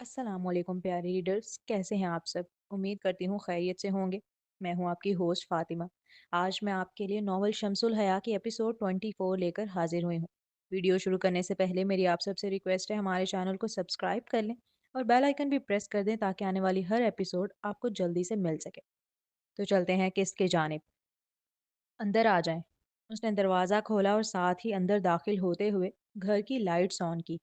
अस्सलाम वालेकुम प्यारे रीडर्स, कैसे हैं आप सब। उम्मीद करती हूँ खैरियत से होंगे। मैं हूँ आपकी होस्ट फातिमा। आज मैं आपके लिए नॉवल शम्सुल हया की एपिसोड 24 लेकर हाजिर हुई हूँ। वीडियो शुरू करने से पहले मेरी आप सबसे रिक्वेस्ट है, हमारे चैनल को सब्सक्राइब कर लें और बेल आइकन भी प्रेस कर दें ताकि आने वाली हर एपिसोड आपको जल्दी से मिल सके। तो चलते हैं किसके जानिब। अंदर आ जाएं। उसने दरवाज़ा खोला और साथ ही अंदर दाखिल होते हुए घर की लाइट्स ऑन की।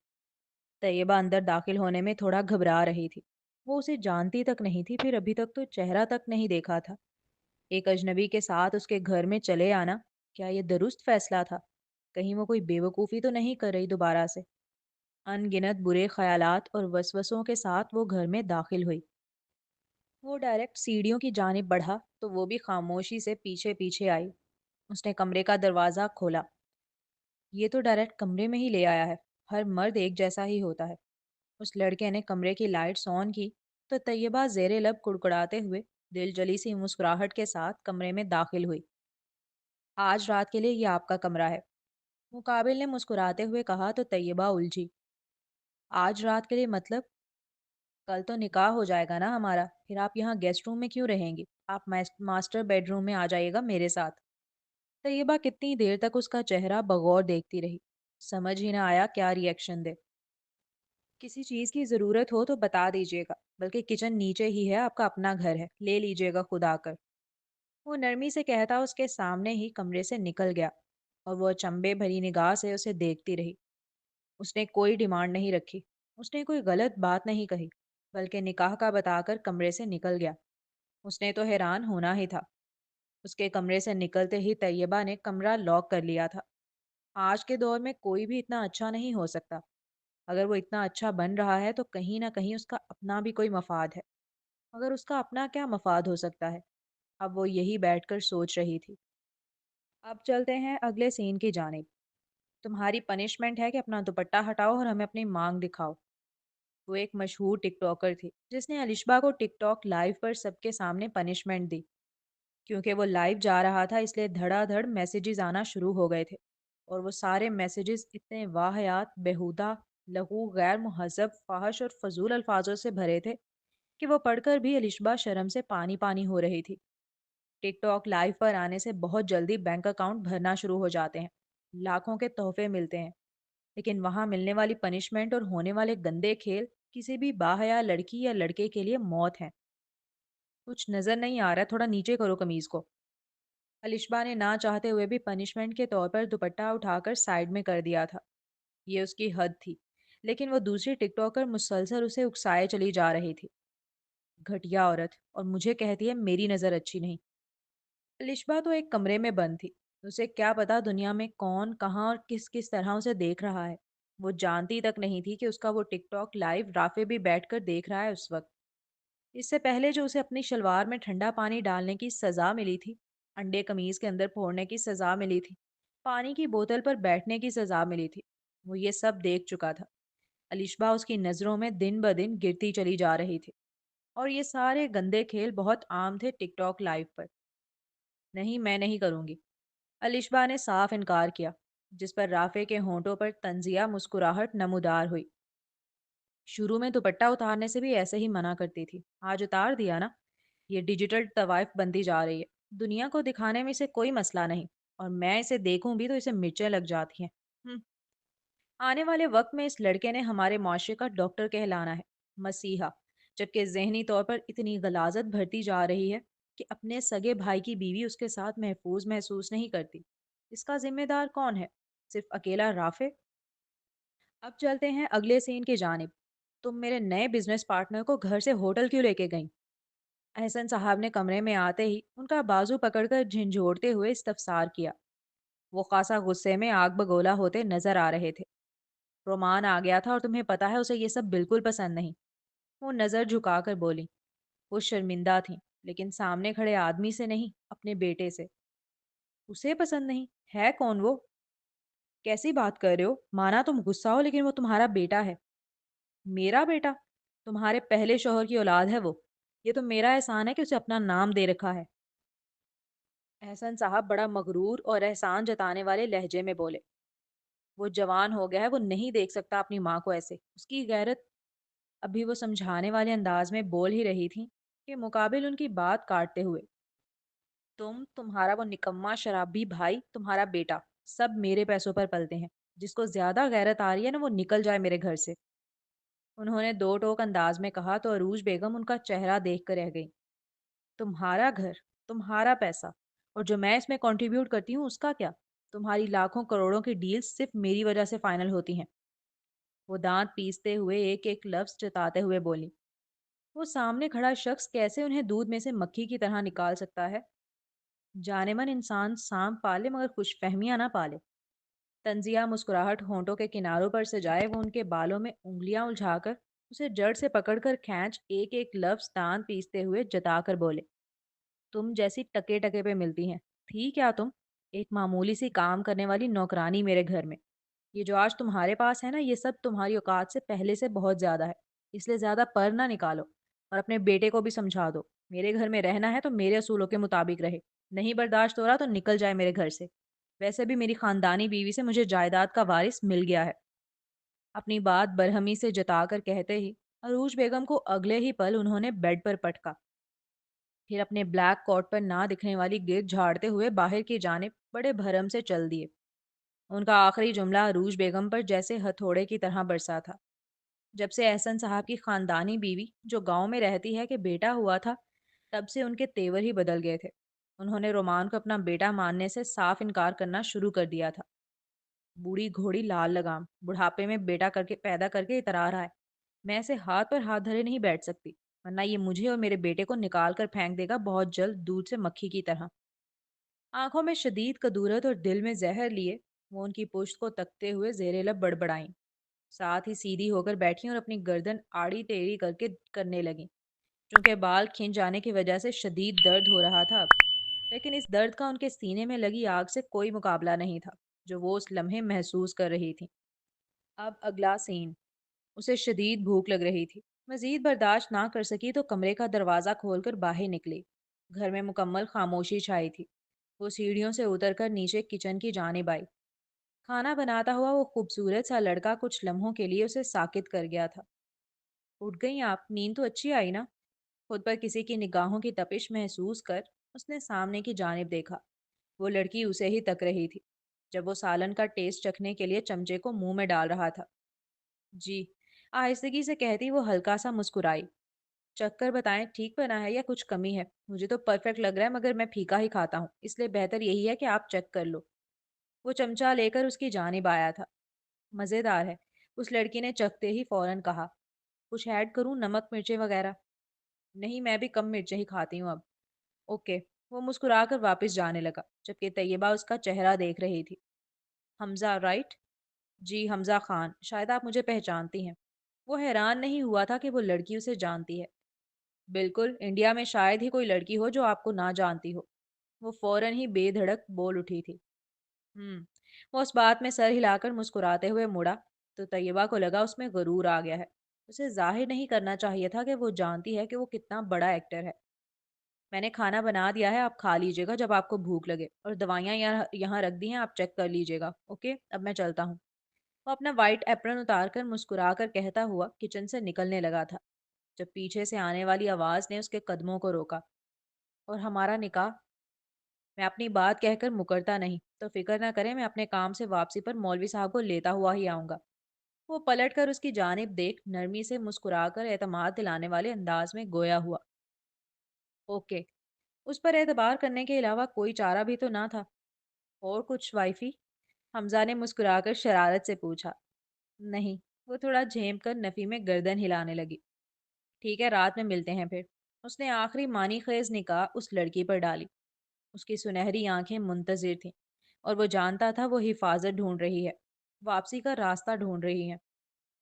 तैयबा अंदर दाखिल होने में थोड़ा घबरा रही थी। वो उसे जानती तक नहीं थी, फिर अभी तक तो चेहरा तक नहीं देखा था। एक अजनबी के साथ उसके घर में चले आना, क्या ये दुरुस्त फैसला था? कहीं वो कोई बेवकूफ़ी तो नहीं कर रही दोबारा से? अनगिनत बुरे ख्यालात और वसवसों के साथ वो घर में दाखिल हुई। वो डायरेक्ट सीढ़ियों की जानिब बढ़ा तो वो भी खामोशी से पीछे पीछे आई। उसने कमरे का दरवाज़ा खोला। ये तो डायरेक्ट कमरे में ही ले आया है। हर मर्द एक जैसा ही होता है। उस लड़के ने कमरे की लाइट्स ऑन की तो तैयबा जेरे लब कुड़कुड़ाते हुए दिल जली सी मुस्कुराहट के साथ कमरे में दाखिल हुई। आज रात के लिए ये आपका कमरा है, मुकाबिल ने मुस्कुराते हुए कहा तो तैयबा उलझी। आज रात के लिए मतलब? कल तो निकाह हो जाएगा ना हमारा, फिर आप यहाँ गेस्ट रूम में क्यों रहेंगी? आप मास्टर बेडरूम में आ जाइएगा मेरे साथ। तैयबा कितनी देर तक उसका चेहरा बगौर देखती रही। समझ ही ना आया क्या रिएक्शन दे। किसी चीज की जरूरत हो तो बता दीजिएगा, बल्कि किचन नीचे ही है, आपका अपना घर है, ले लीजिएगा खुद आकर। वो नरमी से कहता उसके सामने ही कमरे से निकल गया और वो अचंभे भरी निगाह से उसे देखती रही। उसने कोई डिमांड नहीं रखी, उसने कोई गलत बात नहीं कही, बल्कि निकाह का बताकर कमरे से निकल गया। उसने तो हैरान होना ही था। उसके कमरे से निकलते ही तैयबा ने कमरा लॉक कर लिया था। आज के दौर में कोई भी इतना अच्छा नहीं हो सकता। अगर वो इतना अच्छा बन रहा है तो कहीं ना कहीं उसका अपना भी कोई मफाद है। मगर उसका अपना क्या मफाद हो सकता है? अब वो यही बैठकर सोच रही थी। अब चलते हैं अगले सीन की जानिब। तुम्हारी पनिशमेंट है कि अपना दुपट्टा हटाओ और हमें अपनी मांग दिखाओ। वो एक मशहूर टिकटॉकर थी जिसने अलिशबा को टिकटॉक लाइव पर सबके सामने पनिशमेंट दी। क्योंकि वो लाइव जा रहा था इसलिए धड़ाधड़ मैसेजेस आना शुरू हो गए थे। और वो सारे मैसेजेस इतने वाहियात, बेहुदा, लघु, गैर मुहज़्ज़ब, फाहश और फजूल अल्फाजों से भरे थे कि वो पढ़कर भी अलिशबा शर्म से पानी पानी हो रही थी। टिकटॉक लाइव पर आने से बहुत जल्दी बैंक अकाउंट भरना शुरू हो जाते हैं, लाखों के तोहफे मिलते हैं, लेकिन वहां मिलने वाली पनिशमेंट और होने वाले गंदे खेल किसी भी बाहया लड़की या लड़के के लिए मौत है। कुछ नजर नहीं आ रहा, थोड़ा नीचे करो कमीज को। अलिशबा ने ना चाहते हुए भी पनिशमेंट के तौर पर दुपट्टा उठाकर साइड में कर दिया था। ये उसकी हद थी। लेकिन वो दूसरी टिकटॉकर मुसलसल उसे उकसाए चली जा रही थी। घटिया औरत, और मुझे कहती है मेरी नज़र अच्छी नहीं। लिशबा तो एक कमरे में बंद थी। उसे क्या पता दुनिया में कौन, कहाँ और किस किस तरह उसे देख रहा है। वो जानती तक नहीं थी कि उसका वो टिकटॉक लाइव राफे भी बैठकर देख रहा है उस वक्त। इससे पहले जो उसे अपनी शलवार में ठंडा पानी डालने की सजा मिली थी, अंडे कमीज के अंदर फोड़ने की सजा मिली थी, पानी की बोतल पर बैठने की सजा मिली थी, वो ये सब देख चुका था। अलिशबा उसकी नजरों में दिन ब दिन गिरती चली जा रही थी। और ये सारे गंदे खेल बहुत आम थे टिकटॉक लाइव पर। नहीं, मैं नहीं करूंगी। अलिशबा ने साफ इनकार किया, जिस पर राफे के होंठों पर तंजिया मुस्कुराहट नमूदार हुई। शुरू में दुपट्टा उतारने से भी ऐसे ही मना करती थी, आज उतार दिया ना। ये डिजिटल तवाइफ बनती जा रही है। दुनिया को दिखाने में इसे कोई मसला नहीं, और मैं इसे देखूं भी तो इसे मिर्चें लग जाती हैं। हम्म, आने वाले वक्त में इस लड़के ने हमारे माशरे का डॉक्टर कहलाना है, मसीहा। जबकि जहनी तौर पर इतनी गलाजत भरती जा रही है कि अपने सगे भाई की बीवी उसके साथ महफूज महसूस नहीं करती। इसका जिम्मेदार कौन है? सिर्फ अकेला राफे? अब चलते हैं अगले सीन की जानिब। तुम मेरे नए बिजनेस पार्टनर को घर से होटल क्यों लेके गई? एहसन साहब ने कमरे में आते ही उनका बाजू पकड़कर झिंझोड़ते हुए इस्तफसार किया। वो खासा गुस्से में आग बगोला होते नजर आ रहे थे। रोमान आ गया था और तुम्हें पता है उसे ये सब बिल्कुल पसंद नहीं। वो नजर झुकाकर बोली। वो शर्मिंदा थी, लेकिन सामने खड़े आदमी से नहीं, अपने बेटे से। उसे पसंद नहीं? है कौन वो? कैसी बात कर रहे हो? माना तुम गुस्सा हो, लेकिन वो तुम्हारा बेटा है। मेरा बेटा? तुम्हारे पहले शौहर की औलाद है वो। ये तो मेरा एहसान है कि उसे अपना नाम दे रखा है। एहसन साहब बड़ा मगरूर और एहसान जताने वाले लहजे में बोले। वो जवान हो गया है, वो नहीं देख सकता अपनी माँ को ऐसे। उसकी गैरत। अभी वो समझाने वाले अंदाज में बोल ही रही थी कि मुकाबिल उनकी बात काटते हुए, तुम्हारा वो निकम्मा शराबी भाई, तुम्हारा बेटा, सब मेरे पैसों पर पलते हैं। जिसको ज्यादा गैरत आ रही है ना, वो निकल जाए मेरे घर से। उन्होंने दो टोक अंदाज में कहा तो अरूज बेगम उनका चेहरा देख कर रह गई। तुम्हारा घर, तुम्हारा पैसा, और जो मैं इसमें कंट्रीब्यूट करती हूँ उसका क्या? तुम्हारी लाखों करोड़ों की डील्स सिर्फ मेरी वजह से फाइनल होती हैं। वो दांत पीसते हुए एक एक लफ्ज जताते हुए बोली। वो सामने खड़ा शख्स कैसे उन्हें दूध में से मक्खी की तरह निकाल सकता है? जाने मन इंसान सांप पाले मगर खुश फहमियां ना पाले। तंजिया मुस्कुराहट होंठों के किनारों पर से जाए, वो उनके बालों में उंगलियां उलझाकर उसे जड़ से पकड़कर खींच एक एक लफ्ज दांत पीसते हुए जताकर बोले। तुम जैसी टके टके पे मिलती हैं। थी क्या तुम? एक मामूली सी काम करने वाली नौकरानी मेरे घर में। ये जो आज तुम्हारे पास है ना, ये सब तुम्हारी औकात से पहले से बहुत ज्यादा है। इसलिए ज्यादा पर ना निकालो। और अपने बेटे को भी समझा दो, मेरे घर में रहना है तो मेरे असूलों के मुताबिक रहे। नहीं बर्दाश्त हो रहा तो निकल जाए मेरे घर से। वैसे भी मेरी खानदानी बीवी से मुझे जायदाद का वारिस मिल गया है। अपनी बात बरहमी से जताकर कहते ही अरूज बेगम को अगले ही पल उन्होंने बेड पर पटका। फिर अपने ब्लैक कोट पर ना दिखने वाली गिर झाड़ते हुए बाहर की जानिब बड़े भरम से चल दिए। उनका आखिरी जुमला अरूज बेगम पर जैसे हथौड़े की तरह बरसा था। जब से एहसन साहब की खानदानी बीवी जो गांव में रहती है कि बेटा हुआ था, तब से उनके तेवर ही बदल गए थे। उन्होंने रोमान को अपना बेटा मानने से साफ इनकार करना शुरू कर दिया था। बूढ़ी घोड़ी लाल लगाम, बुढ़ापे में बेटा करके पैदा करके इतरा रहा है। मैं ऐसे हाथ पर हाथ धरे नहीं बैठ सकती, वरना ये मुझे और मेरे बेटे को निकाल कर फेंक देगा बहुत जल्द, दूध से मक्खी की तरह। आंखों में शदीद कदूरत और दिल में जहर लिए वो उनकी पुश्त को तकते हुए जेरे लब बड़बड़ाई। साथ ही सीधी होकर बैठी और अपनी गर्दन आड़ी टेढ़ी करके करने लगी। चूंकि बाल खिंच जाने की वजह से शदीद दर्द हो रहा था अब, लेकिन इस दर्द का उनके सीने में लगी आग से कोई मुकाबला नहीं था जो वो उस लम्हे महसूस कर रही थी। अब अगला सीन। उसे शदीद भूख लग रही थी। मजीद बर्दाश्त ना कर सकी तो कमरे का दरवाज़ा खोलकर बाहर निकली। घर में मुकम्मल खामोशी छाई थी। वो सीढ़ियों से उतरकर नीचे किचन की जानिब आई। खाना बनाता हुआ वो खूबसूरत सा लड़का कुछ लम्हों के लिए उसे साकित कर गया था। उठ गई आप? नींद तो अच्छी आई ना? खुद पर किसी की निगाहों की तपिश महसूस कर उसने सामने की जानिब देखा। वो लड़की उसे ही तक रही थी जब वो सालन का टेस्ट चखने के लिए चमचे को मुंह में डाल रहा था। जी, आहिस्तगी से कहती वो हल्का सा मुस्कुराई। चक्कर बताएं, ठीक बना है या कुछ कमी है? मुझे तो परफेक्ट लग रहा है, मगर मैं फीका ही खाता हूँ, इसलिए बेहतर यही है कि आप चेक कर लो। वो चमचा लेकर उसकी जानिब आया था। मज़ेदार है, उस लड़की ने चखते ही फौरन कहा। कुछ ऐड करूँ, नमक मिर्चें वगैरह? नहीं, मैं भी कम मिर्चें ही खाती हूँ अब। ओके। वो मुस्कुराकर वापस जाने लगा, जबकि तैयबा उसका चेहरा देख रही थी। हमजा राइट? जी, हमजा खान, शायद आप मुझे पहचानती हैं। वो हैरान नहीं हुआ था कि वो लड़की उसे जानती है। बिल्कुल, इंडिया में शायद ही कोई लड़की हो जो आपको ना जानती हो। वो फौरन ही बेधड़क बोल उठी थी। हम्म। वो उस बात में सर हिलाकर मुस्कुराते हुए मुड़ा तो तैयबा को लगा उसमें गुरूर आ गया है। उसे जाहिर नहीं करना चाहिए था कि वो जानती है कि वो कितना बड़ा एक्टर है। मैंने खाना बना दिया है, आप खा लीजिएगा जब आपको भूख लगे, और दवाइयाँ यहाँ यहाँ रख दी हैं, आप चेक कर लीजिएगा। ओके, अब मैं चलता हूँ। वो अपना वाइट एप्रन उतार कर मुस्कुरा कर कहता हुआ किचन से निकलने लगा था, जब पीछे से आने वाली आवाज ने उसके कदमों को रोका। और हमारा निकाह? मैं अपनी बात कहकर मुकरता नहीं, तो फिक्र ना करें, मैं अपने काम से वापसी पर मौलवी साहब को लेता हुआ ही आऊंगा। वो पलट कर उसकी जानिब देख नरमी से मुस्कुराकर एतमाद दिलाने वाले अंदाज में गोया हुआ। ओके। उस पर एतबार करने के अलावा कोई चारा भी तो ना था। और कुछ वाइफी? हमजा ने मुस्कुराकर शरारत से पूछा। नहीं। वो थोड़ा झेम कर नफी में गर्दन हिलाने लगी। ठीक है, रात में मिलते हैं फिर। उसने आखिरी मानी खेज निगाह उस लड़की पर डाली। उसकी सुनहरी आंखें मुंतजिर थीं, और वो जानता था वो हिफाजत ढूंढ रही है, वापसी का रास्ता ढूंढ रही है।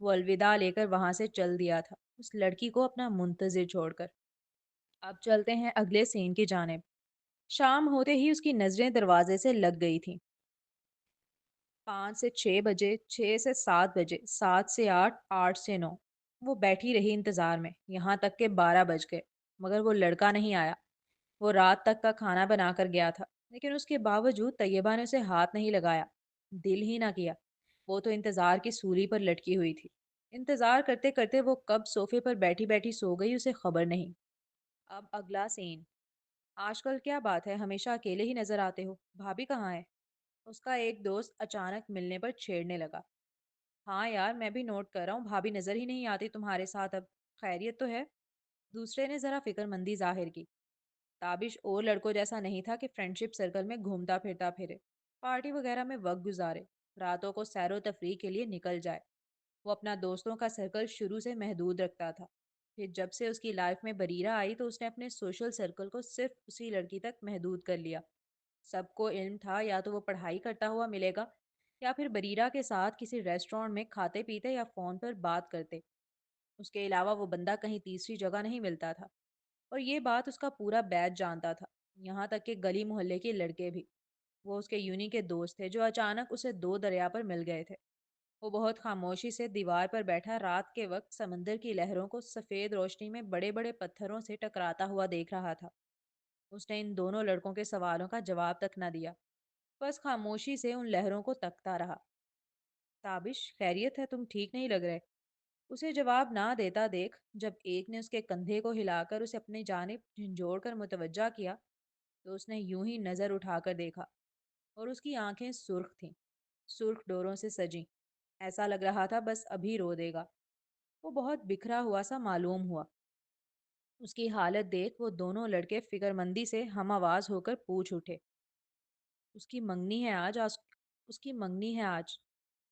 वो अलविदा लेकर वहां से चल दिया था, उस लड़की को अपना मुंतजिर छोड़कर। अब चलते हैं अगले सीन की जानिब। शाम होते ही उसकी नजरें दरवाजे से लग गई थीं। 5 से 6 बजे, 6 से 7 बजे, 7 से 8, 8 से 9। वो बैठी रही इंतजार में, यहाँ तक के 12 बज गए, मगर वो लड़का नहीं आया। वो रात तक का खाना बना कर गया था, लेकिन उसके बावजूद तैयबा ने उसे हाथ नहीं लगाया, दिल ही ना किया। वो तो इंतजार की सूली पर लटकी हुई थी। इंतजार करते करते वो कब सोफे पर बैठी बैठी सो गई उसे खबर नहीं। अब अगला सीन। आजकल क्या बात है, हमेशा अकेले ही नजर आते हो, भाभी कहाँ है? उसका एक दोस्त अचानक मिलने पर छेड़ने लगा। हाँ यार, मैं भी नोट कर रहा हूँ, भाभी नजर ही नहीं आती तुम्हारे साथ अब। खैरियत तो है? दूसरे ने जरा फिक्रमंदी जाहिर की। ताबिश और लड़कों जैसा नहीं था कि फ्रेंडशिप सर्कल में घूमता फिरता फिरे, पार्टी वगैरह में वक्त गुजारे, रातों को सैरो तफरी के लिए निकल जाए। वो अपना दोस्तों का सर्कल शुरू से महदूद रखता था। फिर जब से उसकी लाइफ में बरीरा आई तो उसने अपने सोशल सर्कल को सिर्फ उसी लड़की तक महदूद कर लिया। सबको इल्म था या तो वो पढ़ाई करता हुआ मिलेगा या फिर बरीरा के साथ किसी रेस्टोरेंट में खाते पीते या फोन पर बात करते। उसके अलावा वो बंदा कहीं तीसरी जगह नहीं मिलता था। और ये बात उसका पूरा बैच जानता था, यहाँ तक कि गली मोहल्ले के लड़के भी। वो उसके यूनी के दोस्त थे जो अचानक उसे दो दरिया पर मिल गए थे। वो बहुत खामोशी से दीवार पर बैठा रात के वक्त समंदर की लहरों को सफ़ेद रोशनी में बड़े बड़े पत्थरों से टकराता हुआ देख रहा था। उसने इन दोनों लड़कों के सवालों का जवाब तक न दिया, बस खामोशी से उन लहरों को तकता रहा। ताबिश, खैरियत है? तुम ठीक नहीं लग रहे। उसे जवाब ना देता देख जब एक ने उसके कंधे को हिलाकर उसे अपनी जानिब झंझोड़ कर मुतवज्जा किया, तो उसने यूं ही नज़र उठाकर देखा। और उसकी आंखें सुर्ख थीं, सुर्ख डोरों से सजी। ऐसा लग रहा था बस अभी रो देगा। वो बहुत बिखरा हुआ सा मालूम हुआ। उसकी हालत देख वो दोनों लड़के फिक्रमंदी से हम आवाज होकर पूछ उठे। उसकी मंगनी है आज उसकी मंगनी है आज।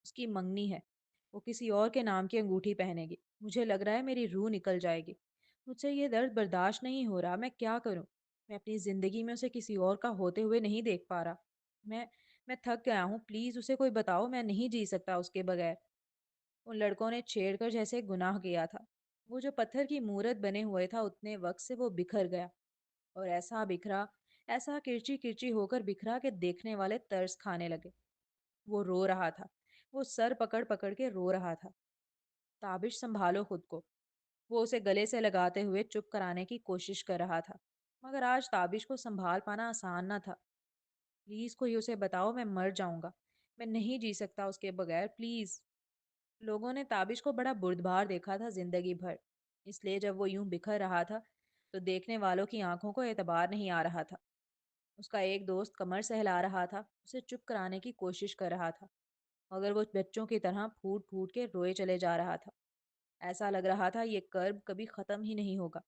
उसकी मंगनी है। वो किसी और के नाम की अंगूठी पहनेगी। मुझे लग रहा है मेरी रूह निकल जाएगी। मुझसे ये दर्द बर्दाश्त नहीं हो रहा, मैं क्या करूं? मैं अपनी जिंदगी में उसे किसी और का होते हुए नहीं देख पा रहा। मैं मैं थक गया हूँ, प्लीज उसे कोई बताओ, मैं नहीं जी सकता उसके बगैर। उन लड़कों ने छेड़कर जैसे गुनाह किया था। वो जो पत्थर की मूरत बने हुए था उतने वक्त से वो बिखर गया। और ऐसा बिखरा, ऐसा किरची किरची होकर बिखरा कि देखने वाले तरस खाने लगे। वो रो रहा था। वो सर पकड़ पकड़ के रो रहा था। ताबिश, संभालो खुद को। वो उसे गले से लगाते हुए चुप कराने की कोशिश कर रहा था। मगर आज ताबिश को संभाल पाना आसान न था। प्लीज कोई उसे बताओ, मैं मर जाऊंगा। मैं नहीं जी सकता उसके बगैर, प्लीज। लोगों ने ताबिश को बड़ा बुर्दबार देखा था जिंदगी भर। इसलिए जब वो यूं बिखर रहा था तो देखने वालों की आंखों को एतबार नहीं आ रहा था। उसका एक दोस्त कमर सहला रहा था, उसे चुप कराने की कोशिश कर रहा था, मगर वो बच्चों की तरह फूट फूट के रोए चले जा रहा था। ऐसा लग रहा था ये कर्ब कभी ख़त्म ही नहीं होगा।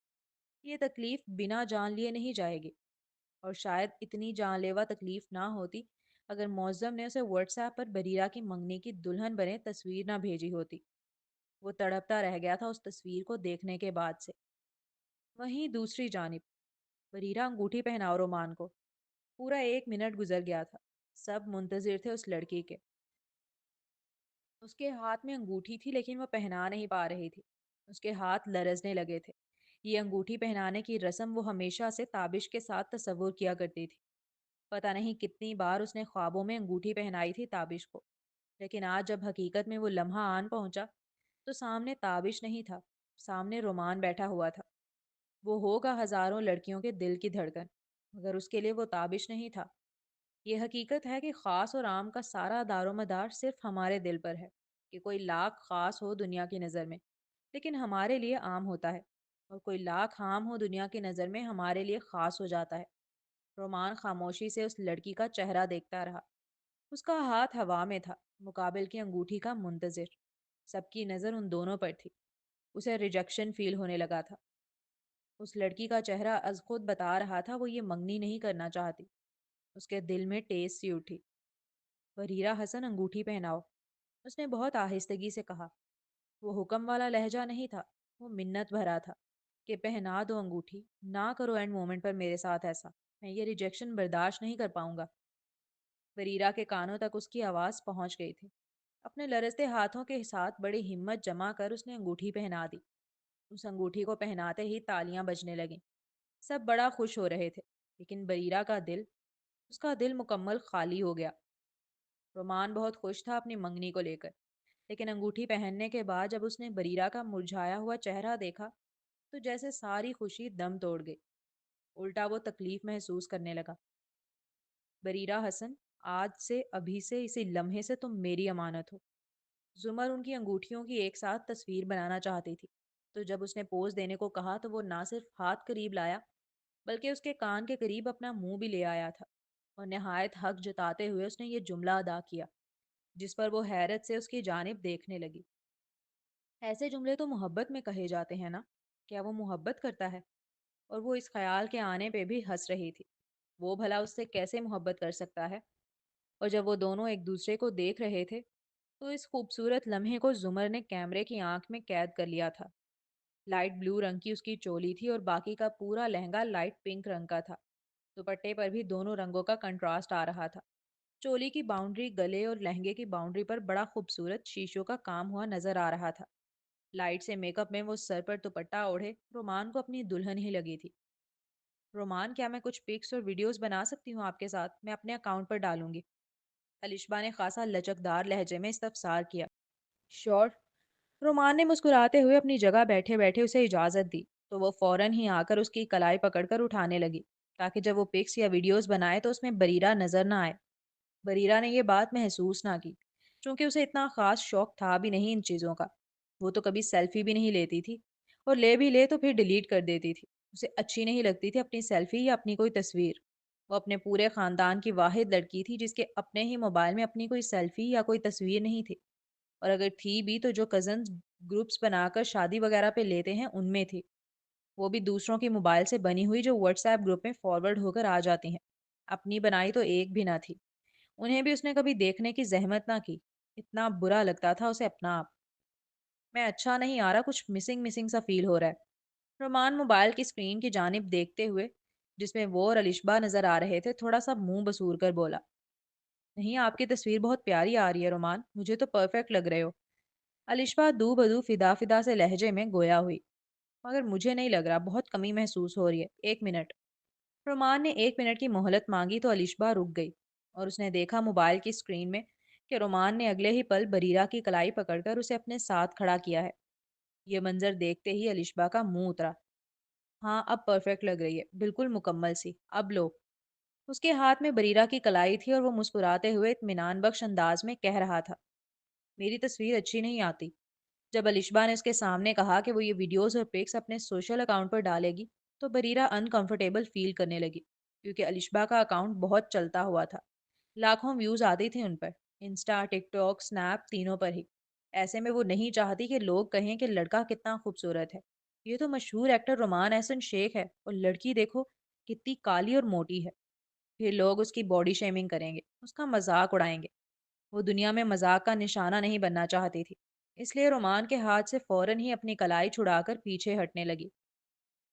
ये तकलीफ बिना जान लिए नहीं जाएगी। और शायद इतनी जानलेवा तकलीफ ना होती अगर मौज़म ने उसे व्हाट्सएप पर बरीरा की मंगनी की दुल्हन बने तस्वीर ना भेजी होती। वो तड़पता रह गया था उस तस्वीर को देखने के बाद से। वहीं दूसरी जानिब बरीरा अंगूठी पहनाओ रोमान को। पूरा 1 मिनट गुजर गया था। सब मुंतजिर थे उस लड़की के। उसके हाथ में अंगूठी थी लेकिन वो पहना नहीं पा रही थी। उसके हाथ लरजने लगे थे। ये अंगूठी पहनाने की रस्म वो हमेशा से ताबिश के साथ तस्वुर किया करती थी। पता नहीं कितनी बार उसने ख्वाबों में अंगूठी पहनाई थी ताबिश को। लेकिन आज जब हकीकत में वो लम्हा आन पहुंचा तो सामने ताबिश नहीं था, सामने रोमान बैठा हुआ था। वो होगा हजारों लड़कियों के दिल की धड़कन, मगर उसके लिए वो ताबिश नहीं था। ये हकीकत है कि ख़ास और आम का सारा दारोमदार सिर्फ हमारे दिल पर है। कि कोई लाख ख़ास हो दुनिया की नज़र में, लेकिन हमारे लिए आम होता है। और कोई लाख आम हो दुनिया की नज़र में हमारे लिए ख़ास हो जाता है। रोमान खामोशी से उस लड़की का चेहरा देखता रहा। उसका हाथ हवा में था, मुकाबिल की अंगूठी का मुंतजिर। सबकी नज़र उन दोनों पर थी। उसे रिजेक्शन फील होने लगा था। उस लड़की का चेहरा अज खुद बता रहा था वो ये मंगनी नहीं करना चाहती। उसके दिल में टेस सी उठी। बरीरा हसन, अंगूठी पहनाओ, उसने बहुत आहिस्तगी से कहा। वो हुक्म वाला लहजा नहीं था, वो मिन्नत भरा था कि पहना दो अंगूठी, ना करो एंड मोमेंट पर मेरे साथ ऐसा। मैं ये रिजेक्शन बर्दाश्त नहीं कर पाऊंगा। बरीरा के कानों तक उसकी आवाज़ पहुंच गई थी। अपने लरजते हाथों के साथ बड़ी हिम्मत जमा कर उसने अंगूठी पहना दी। उस अंगूठी को पहनाते ही तालियां बजने लगीं। सब बड़ा खुश हो रहे थे, लेकिन बरीरा का दिल, उसका दिल मुकम्मल खाली हो गया। रोमान बहुत खुश था अपनी मंगनी को लेकर, लेकिन अंगूठी पहनने के बाद जब उसने बरीरा का मुरझाया हुआ चेहरा देखा तो जैसे सारी खुशी दम तोड़ गई। उल्टा वो तकलीफ महसूस करने लगा। बरीरा हसन, आज से, अभी से, इसी लम्हे से तुम मेरी अमानत हो। زمر ان کی انگوٹھیوں کی ایک ساتھ تصویر بنانا چاہتی تھی، تو جب اس نے پوز دینے کو کہا تو وہ نہ صرف ہاتھ قریب لایا بلکہ اس کے کان کے قریب اپنا منہ بھی لے آیا تھا، اور نہایت حق جتاتے ہوئے اس نے یہ جملہ ادا کیا، جس پر وہ حیرت سے اس کی جانب دیکھنے لگی۔ ایسے جملے تو محبت میں کہے جاتے ہیں نا؟ کیا وہ محبت کرتا ہے؟ اور وہ اس خیال کے آنے پہ بھی ہنس رہی تھی۔ وہ بھلا اس سے کیسے محبت کر سکتا ہے؟ اور جب وہ دونوں ایک دوسرے کو دیکھ رہے تھے تو اس خوبصورت لمحے کو زمر نے کیمرے کی آنکھ میں قید کر لیا تھا۔ لائٹ بلو رنگ کی اس کی چولی تھی اور باقی کا پورا لہنگا لائٹ پنک رنگ کا تھا۔ دوپٹے پر بھی دونوں رنگوں کا کنٹراسٹ آ رہا تھا۔ چولی کی باؤنڈری گلے اور لہنگے کی باؤنڈری پر بڑا خوبصورت شیشوں کا کام ہوا نظر آ رہا تھا۔ لائٹ سے میک اپ میں وہ سر پر دوپٹہ اوڑھے رومان کو اپنی دلہن ہی لگی تھی۔ رومان، کیا میں کچھ پکس اور ویڈیوز بنا سکتی ہوں آپ کے ساتھ؟ میں اپنے اکاؤنٹ پر ڈالوں گی۔ الشبا نے خاصا لچکدار لہجے میں استفسار کیا۔ شور، رومان نے مسکراتے ہوئے اپنی جگہ بیٹھے بیٹھے اسے اجازت دی، تو وہ فوراً ہی آ کر اس کی کلائی پکڑ کر اٹھانے لگی تاکہ جب وہ پکس یا ویڈیوز بنائے تو اس میں بریرہ نظر نہ آئے۔ بریرہ نے یہ بات محسوس نہ کی، چونکہ اسے اتنا خاص شوق تھا بھی نہیں ان چیزوں کا۔ وہ تو کبھی سیلفی بھی نہیں لیتی تھی، اور لے بھی لے تو پھر ڈیلیٹ کر دیتی تھی۔ اسے اچھی نہیں لگتی تھی اپنی سیلفی یا اپنی کوئی تصویر۔ وہ اپنے پورے خاندان کی واحد لڑکی تھی جس کے اپنے ہی موبائل میں اپنی کوئی سیلفی یا کوئی تصویر نہیں تھی، اور اگر تھی بھی تو جو کزنز گروپس بنا کر شادی وغیرہ پہ لیتے ہیں ان میں تھی، وہ بھی دوسروں کے موبائل سے بنی ہوئی جو واٹس ایپ گروپ میں فارورڈ ہو کر آ جاتی ہیں۔ اپنی بنائی تو ایک بھی نہ تھی۔ انہیں بھی اس نے کبھی دیکھنے کی زحمت نہ کی۔ اتنا برا لگتا تھا اسے اپنا آپ۔ میں اچھا نہیں آ رہا، کچھ مسنگ مسنگ سا فیل ہو رہا ہے۔ رومان موبائل کی اسکرین کی جانب دیکھتے ہوئے، جس میں وہ اور الشبا نظر آ رہے تھے، تھوڑا سا منہ بسور کر بولا، نہیں، آپ کی تصویر بہت پیاری آ رہی ہے رومان، مجھے تو پرفیکٹ لگ رہے ہو۔ الشبا دو بدو فدا فدا سے لہجے میں گویا ہوئی، مگر مجھے نہیں لگ رہا، بہت کمی محسوس ہو رہی ہے، 1 منٹ۔ رومان نے 1 منٹ کی مہلت مانگی تو الشبا رک گئی، اور اس نے دیکھا موبائل کی اسکرین میں کہ رومان نے اگلے ہی پل بریرہ کی کلائی پکڑ کر اسے اپنے ساتھ کھڑا کیا ہے۔ یہ منظر دیکھتے ہی الشبا کا منہ اترا۔ ہاں، اب پرفیکٹ لگ رہی ہے، بالکل مکمل سی، اب لو۔ اس کے ہاتھ میں بریرہ کی کلائی تھی اور وہ مسکراتے ہوئے اطمینان بخش انداز میں کہہ رہا تھا، میری تصویر اچھی نہیں آتی۔ جب الشبا نے اس کے سامنے کہا کہ وہ یہ ویڈیوز اور پکس اپنے سوشل اکاؤنٹ پر ڈالے گی تو بریرہ انکمفرٹیبل فیل کرنے لگی، کیونکہ الشبا کا اکاؤنٹ بہت چلتا ہوا تھا۔ لاکھوں ویوز آتی تھی ان پر، انسٹا، ٹک ٹاک، سنیپ، تینوں پر ہی۔ ایسے میں وہ نہیں چاہتی کہ لوگ کہیں کہ لڑکا کتنا خوبصورت ہے، یہ تو مشہور ایکٹر رومان احسن شیخ ہے، اور لڑکی دیکھو کتنی کالی اور موٹی ہے۔ پھر لوگ اس کی باڈی شیمنگ کریں گے، اس کا مذاق اڑائیں گے۔ وہ دنیا میں مذاق کا نشانہ نہیں بننا چاہتی تھی، اس لیے رومان کے ہاتھ سے فوراً ہی اپنی کلائی چھڑا کر پیچھے ہٹنے لگی۔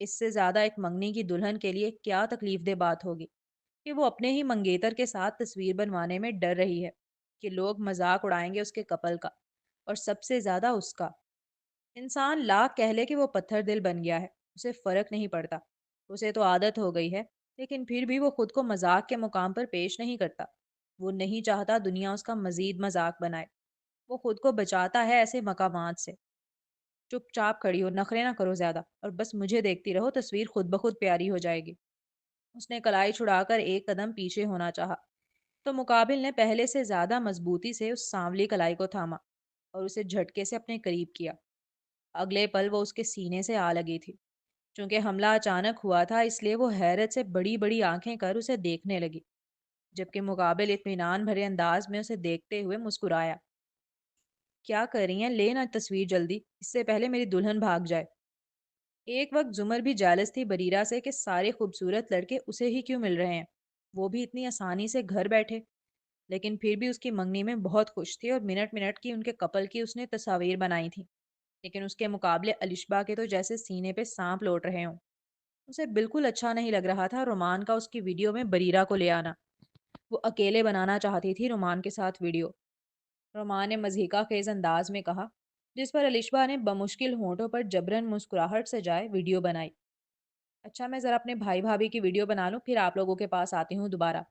اس سے زیادہ ایک منگنی کی دلہن کے لیے کیا تکلیف دہ بات ہوگی کہ وہ اپنے ہی منگیتر کے ساتھ تصویر بنوانے میں ڈر رہی ہے کہ لوگ مذاق اڑائیں گے اس کے کپل کا، اور سب سے زیادہ اس کا۔ انسان لاکھ کہہ لے کہ وہ پتھر دل بن گیا ہے، اسے فرق نہیں پڑتا، اسے تو عادت ہو گئی ہے، لیکن پھر بھی وہ خود کو مذاق کے مقام پر پیش نہیں کرتا۔ وہ نہیں چاہتا دنیا اس کا مزید مذاق بنائے۔ وہ خود کو بچاتا ہے ایسے مقامات سے۔ چپ چاپ کھڑی ہو، نخرے نہ کرو زیادہ، اور بس مجھے دیکھتی رہو، تصویر خود بخود پیاری ہو جائے گی۔ اس نے کلائی چھڑا کر ایک قدم پیچھے ہونا چاہا، تو مقابل نے پہلے سے زیادہ مضبوطی سے اس سانولی کلائی کو تھاما اور اسے جھٹکے سے اپنے قریب کیا۔ اگلے پل وہ اس کے سینے سے آ لگی تھی۔ چونکہ حملہ اچانک ہوا تھا اس لیے وہ حیرت سے بڑی بڑی آنکھیں کر اسے دیکھنے لگی، جبکہ مقابل اطمینان بھرے انداز میں اسے دیکھتے ہوئے مسکرایا۔ کیا کر رہی ہیں؟ لینا تصویر جلدی، اس سے پہلے میری دلہن بھاگ جائے۔ ایک وقت زمر بھی جالس تھی بریرہ سے کہ سارے خوبصورت لڑکے اسے ہی کیوں مل رہے ہیں، وہ بھی اتنی آسانی سے گھر بیٹھے۔ لیکن پھر بھی اس کی منگنی میں بہت خوش تھی، اور منٹ منٹ کی ان کے کپل کی اس نے تصاویر بنائی تھی، لیکن اس کے مقابلے الشبا کے تو جیسے سینے پہ سانپ لوٹ رہے ہوں۔ اسے بالکل اچھا نہیں لگ رہا تھا رومان کا اس کی ویڈیو میں بریرہ کو لے آنا۔ وہ اکیلے بنانا چاہتی تھی رومان کے ساتھ ویڈیو۔ رومان نے مضحکہ خیز انداز میں کہا، جس پر الشبا نے بمشکل ہونٹوں پر جبرن مسکراہٹ سے جائے ویڈیو بنائی۔ اچھا، میں ذرا اپنے بھائی بھابھی کی ویڈیو بنا لوں، پھر آپ لوگوں کے پاس آتی ہوں دوبارہ۔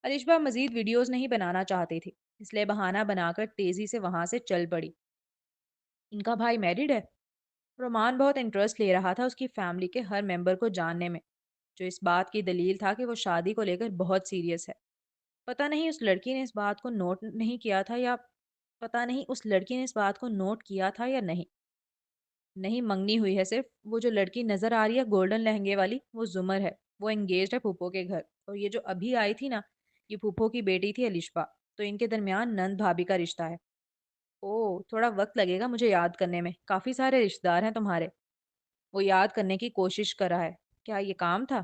الشبا مزید ویڈیوز نہیں بنانا چاہتی تھی، اس لیے بہانہ بنا کر تیزی سے وہاں سے چل پڑی۔ ان کا بھائی میرڈ ہے؟ رومان بہت انٹرسٹ لے رہا تھا اس کی فیملی کے ہر ممبر کو جاننے میں، جو اس بات کی دلیل تھا کہ وہ شادی کو لے کر بہت سیریس ہے۔ پتہ نہیں اس لڑکی نے اس بات کو نوٹ نہیں کیا تھا، یا پتا نہیں اس لڑکی نے اس بات کو نوٹ کیا تھا یا نہیں۔ نہیں منگنی ہوئی ہے صرف، وہ جو لڑکی نظر آ رہی ہے گولڈن لہنگے والی، وہ زمر ہے۔ وہ انگیجڈ ہے پھوپھو کے گھر، اور یہ جو ابھی آئی تھی نا، یہ پھوپھو کی بیٹی تھی الشپا، تو ان کے درمیان نند بھابھی کا رشتہ ہے۔ او تھوڑا وقت لگے گا مجھے یاد کرنے میں، کافی سارے رشتہ دار ہیں تمہارے۔ وہ یاد کرنے کی کوشش کر رہا ہے۔ کیا یہ کام تھا؟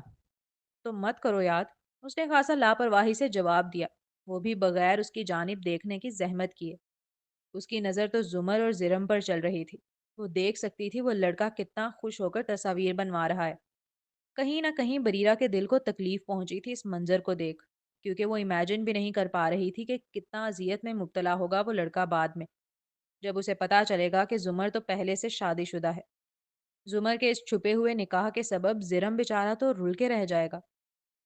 تو مت کرو یاد، اس نے خاصا لاپرواہی سے جواب دیا، وہ بھی بغیر اس کی جانب دیکھنے کی زحمت کیے۔ اس کی نظر تو زمر اور زرم پر چل رہی تھی۔ وہ دیکھ سکتی تھی وہ لڑکا کتنا خوش ہو کر تصاویر بنوا رہا ہے۔ کہیں نہ کہیں بریرہ کے دل کو تکلیف پہنچی تھی اس منظر کو دیکھ، کیونکہ وہ امیجن بھی نہیں کر پا رہی تھی کہ کتنا اذیت میں مبتلا ہوگا وہ لڑکا بعد میں، جب اسے پتا چلے گا کہ زمر تو پہلے سے شادی شدہ ہے۔ زمر کے اس چھپے ہوئے نکاح کے سبب زرم بیچارہ تو رل کے رہ جائے گا،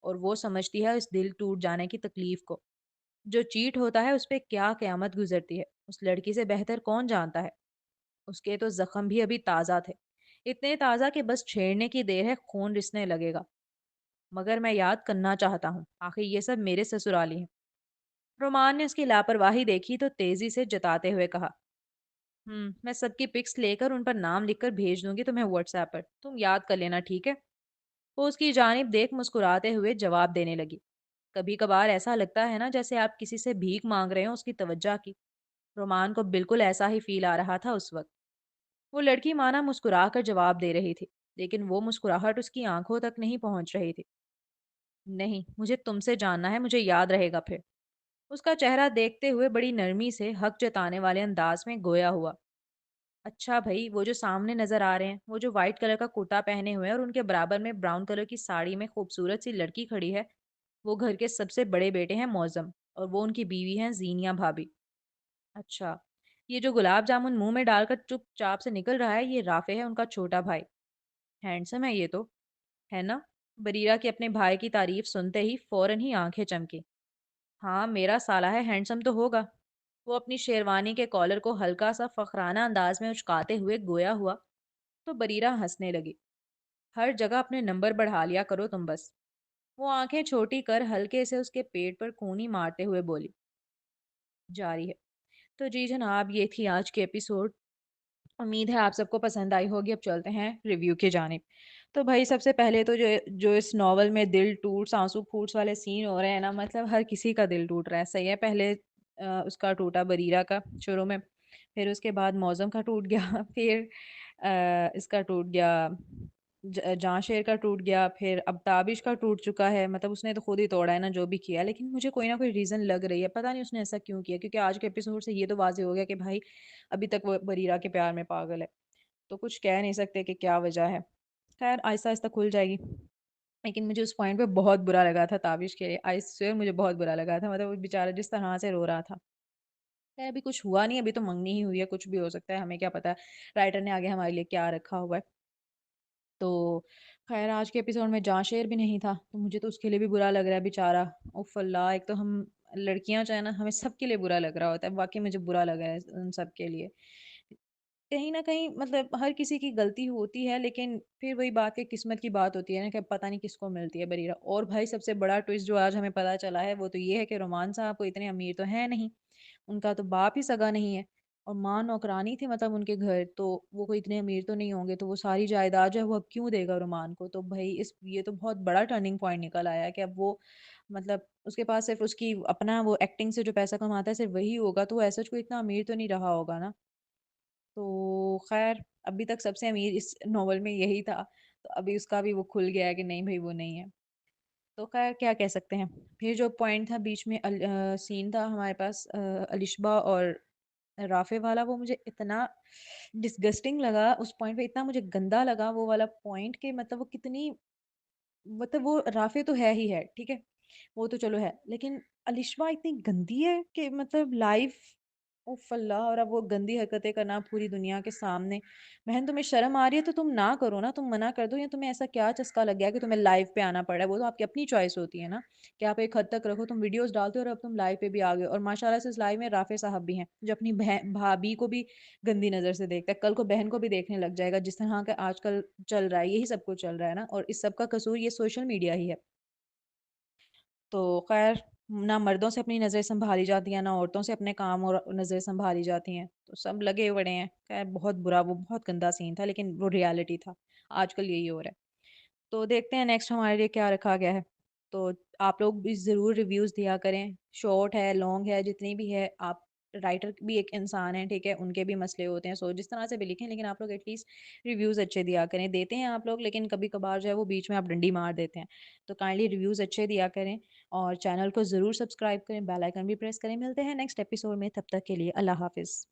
اور وہ سمجھتی ہے اس دل ٹوٹ جانے کی تکلیف کو۔ جو چیٹ ہوتا ہے اس پہ کیا قیامت گزرتی ہے اس لڑکی سے بہتر کون جانتا ہے۔ اس کے تو زخم بھی ابھی تازہ تھے، اتنے تازہ کہ بس چھیڑنے کی دیر ہے خون رسنے لگے گا۔ مگر میں یاد کرنا چاہتا ہوں، آخر یہ سب میرے سسرالی ہیں۔ رومان نے اس کی لاپرواہی دیکھی تو تیزی سے جتاتے ہوئے کہا، میں سب کی پکس لے کر ان پر نام لکھ کر بھیج دوں گی تمہیں واٹس ایپ پر، تم یاد کر لینا ٹھیک ہے۔ وہ اس کی جانب دیکھ مسکراتے ہوئے جواب دینے لگی، کبھی کبھار ایسا لگتا ہے نا جیسے آپ کسی سے بھیک مانگ رہے ہو اس کی توجہ کی۔ رومان کو بالکل ایسا ہی فیل آ رہا تھا اس وقت۔ وہ لڑکی مانا مسکرا کر جواب دے رہی تھی، لیکن وہ مسکراہٹ اس کی آنکھوں تک نہیں پہنچ رہی تھی۔ نہیں، مجھے تم سے جاننا ہے، مجھے یاد رہے گا پھر۔ اس کا چہرہ دیکھتے ہوئے بڑی نرمی سے حق جتانے والے انداز میں گویا ہوا۔ اچھا بھائی، وہ جو سامنے نظر آ رہے ہیں، وہ جو وائٹ کلر کا کرتا پہنے ہوئے ہیں اور ان کے برابر میں براؤن کلر کی ساڑی میں خوبصورت سی لڑکی کھڑی ہے، وہ گھر کے سب سے بڑے بیٹے ہیں معظم، اور وہ ان کی بیوی ہیں زینیا بھابی۔ اچھا، یہ جو گلاب جامن منہ میں ڈال کر چپ چاپ سے نکل رہا ہے، یہ رافع ہے ان کا چھوٹا بھائی۔ ہینڈسم ہے یہ تو، ہے نا؟ بریرہ کے اپنے بھائی کی تعریف سنتے ہی فوراً ہی آنکھیں چمکی۔ ہاں میرا سالہ ہے، ہینڈسم تو ہوگا۔ وہ اپنی شیروانی کے کالر کو ہلکا سا فخرانہ انداز میں اچکاتے ہوئے گویا ہوا، تو بریرہ ہنسنے لگی۔ ہر جگہ اپنے نمبر بڑھا لیا کرو تم بس۔ وہ آنکھیں چھوٹی کر ہلکے سے اس کے پیٹ پر کونی مارتے ہوئے بولی۔ جاری ہے۔ تو جی جناب، یہ تھی آج کی ایپیسوڈ۔ امید ہے آپ سب کو پسند آئی ہوگی۔ اب چلتے ہیں ریویو کی جانب۔ تو بھائی سب سے پہلے تو جو اس ناول میں دل ٹوٹ آنسو پھوٹس والے سین ہو رہے ہیں نا، مطلب ہر کسی کا دل ٹوٹ رہا ہے، صحیح ہے۔ پہلے اس کا ٹوٹا بریرہ کا شروع میں، پھر اس کے بعد موزم کا ٹوٹ گیا پھر اس کا ٹوٹ گیا، جاں شیر کا ٹوٹ گیا، پھر اب تابش کا ٹوٹ چکا ہے۔ مطلب اس نے تو خود ہی توڑا ہے نا جو بھی کیا، لیکن مجھے کوئی نہ کوئی ریزن لگ رہی ہے، پتہ نہیں اس نے ایسا کیوں کیا، کیونکہ آج کے ایپیسوڈ سے یہ تو واضح ہو گیا کہ بھائی ابھی تک وہ بریرہ کے پیار میں پاگل ہے، تو کچھ کہہ نہیں سکتے کہ کیا وجہ ہے۔ خیر آہستہ آہستہ کھل جائے گی۔ لیکن مجھے اس پوائنٹ پہ بہت برا لگا تھا تابش کے لیے، آئی سویر مجھے بہت برا لگا تھا، مطلب وہ بیچارہ جس طرح سے رو رہا تھا۔ خیر ابھی کچھ ہوا نہیں، ابھی تو منگنی ہی ہوئی ہے، کچھ بھی ہو سکتا ہے، ہمیں کیا پتا رائٹر نے آگے ہمارے لیے کیا رکھا ہوا ہے۔ تو خیر آج کے ایپیسوڈ میں جاں شیر بھی نہیں تھا، تو مجھے تو اس کے لیے بھی برا لگ رہا ہے بیچارہ۔ اوف اللہ، ایک تو ہم لڑکیاں جو ہے نا، ہمیں سب کے لیے برا لگ رہا ہوتا ہے، واقعی مجھے برا لگ رہا ہے ان سب کے لیے۔ کہیں نہ کہیں مطلب ہر کسی کی غلطی ہوتی ہے، لیکن پھر وہی بات کہ قسمت کی بات ہوتی ہے نا، کہ پتہ نہیں کس کو ملتی ہے بریرہ۔ اور بھائی سب سے بڑا ٹوئسٹ جو آج ہمیں پتہ چلا ہے وہ تو یہ ہے کہ رومان صاحب کو اتنے امیر تو ہیں نہیں، ان کا تو باپ ہی سگا نہیں ہے، اور ماں نوکرانی تھی مطلب ان کے گھر، تو وہ کوئی اتنے امیر تو نہیں ہوں گے، تو وہ ساری جائیداد جو ہے وہ اب کیوں دے گا رومان کو؟ تو بھائی یہ تو بہت بڑا ٹرننگ پوائنٹ نکل آیا کہ اب وہ مطلب اس کے پاس صرف اس کی اپنا وہ ایکٹنگ سے جو پیسہ کماتا ہے صرف وہی ہوگا، تو وہ ایسا کوئی اتنا امیر تو نہیں رہا ہوگا نا۔ تو خیر ابھی تک سب سے امیر اس ناول میں یہی تھا، تو ابھی اس کا بھی وہ کھل گیا ہے کہ نہیں بھائی وہ نہیں ہے۔ تو خیر کیا کہہ سکتے ہیں۔ پھر جو پوائنٹ تھا بیچ میں سین تھا ہمارے پاس الشبا اور رافع والا، وہ مجھے اتنا ڈسگسٹنگ لگا اس پوائنٹ پہ، اتنا مجھے گندا لگا وہ والا پوائنٹ، کہ مطلب وہ کتنی، مطلب وہ رافع تو ہے ہی ہے ٹھیک ہے، وہ تو چلو ہے، لیکن الشوا اتنی گندی ہے کہ مطلب لائف، اوف اللہ، اور اب وہ گندی حرکتیں کرنا پوری دنیا کے سامنے۔ بہن تمہیں شرم آ رہی ہے تو تم نہ کرو نا، تم منع کر دو، یا تمہیں ایسا کیا چسکا لگ گیا کہ تمہیں لائف پہ آنا پڑا ہے؟ وہ تو آپ کی اپنی چوائس ہوتی ہے نا کہ آپ ایک حد تک رکھو، تم ویڈیوز ڈالتے ہو اور اب تم لائف پہ بھی آ گئے، اور ماشاءاللہ سے اس لائف میں رافع صاحب بھی ہیں جو اپنی بھابھی کو بھی گندی نظر سے دیکھتا ہے، کل کو بہن کو بھی دیکھنے لگ جائے گا، جس طرح کا آج کل چل رہا ہے، یہی سب کچھ چل رہا ہے نا، اور اس سب کا قصور یہ سوشل میڈیا ہی ہے۔ تو خیر نہ مردوں سے اپنی نظریں سنبھالی جاتی ہیں، نہ عورتوں سے اپنے کام اور نظریں سنبھالی جاتی ہیں، تو سب لگے پڑے ہیں۔ خیر بہت برا، وہ بہت گندا سین تھا لیکن وہ ریئلٹی تھا۔ آج کل یہی ہو رہا ہے۔ تو دیکھتے ہیں نیکسٹ ہمارے لیے کیا رکھا گیا ہے۔ تو آپ لوگ بھی ضرور ریویوز دیا کریں، شارٹ ہے، لانگ ہے، جتنی بھی ہے۔ آپ رائٹر بھی ایک انسان ہیں، ٹھیک ہے، ان کے بھی مسئلے ہوتے ہیں، سو جس طرح سے بھی لکھیں، لیکن آپ لوگ ایٹ لیسٹ ریویوز اچھے دیا کریں۔ دیتے ہیں آپ لوگ لیکن کبھی کبھار جو ہے وہ بیچ میں آپ ڈنڈی مار دیتے ہیں، تو کائنڈلی ریویوز اچھے دیا کریں اور چینل کو ضرور سبسکرائب کریں، بیل آئیکن بھی پریس کریں۔ ملتے ہیں نیکسٹ ایپیسوڈ میں، تب تک کے لیے اللہ حافظ۔